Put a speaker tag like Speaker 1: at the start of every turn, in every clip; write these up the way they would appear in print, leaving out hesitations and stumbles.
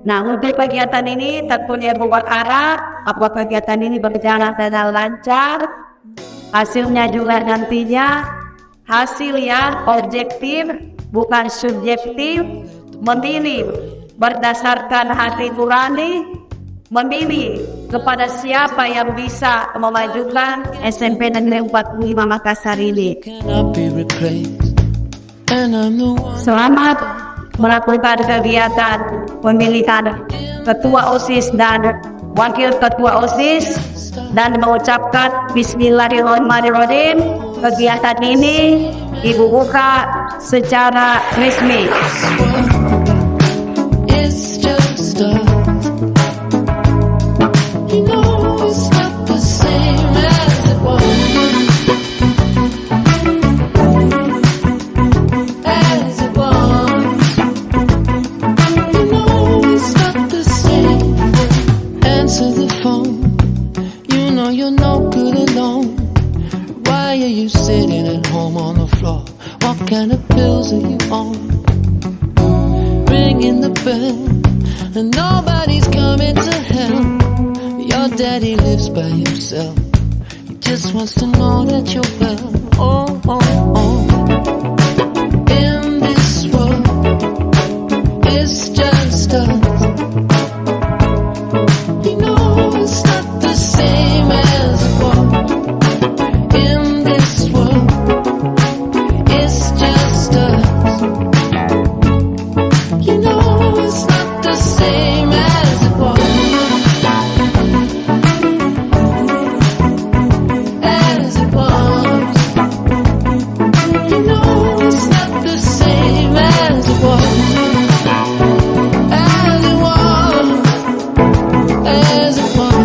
Speaker 1: Nah, untuk kegiatan ini tentunya berharap apabila kegiatan ini berjalan dengan lancar, hasilnya juga nantinya hasil yang objektif, bukan subjektif, memilih berdasarkan hati nurani, memilih kepada siapa yang bisa memajukan SMP Negeri 45 Makassar ini. Selamat melakukan kegiatan pemilihan ketua OSIS dan wakil ketua OSIS, dan mengucapkan Bismillahirrahmanirrahim. Kegiatan ini dibuka secara resmi.
Speaker 2: You're no good alone. Why are you sitting at home on the floor? What kind of pills are you on? Ringing the bell and nobody's coming to help. Your daddy lives by himself. He just wants to know that you're well. Oh, oh, oh. In this world, it's just us. You know it's not the same as it was. In this world, it's just us. You know it's not the same as it was. As it was. You know it's not the same as it was. As it was. As it was.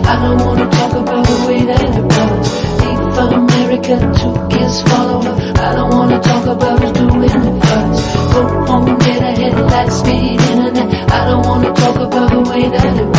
Speaker 2: I don't wanna talk about the way that it was. If America took his follower, I don't wanna talk about who's doing it first. Go home, get ahead, like speed internet. I don't wanna talk about the way that it was.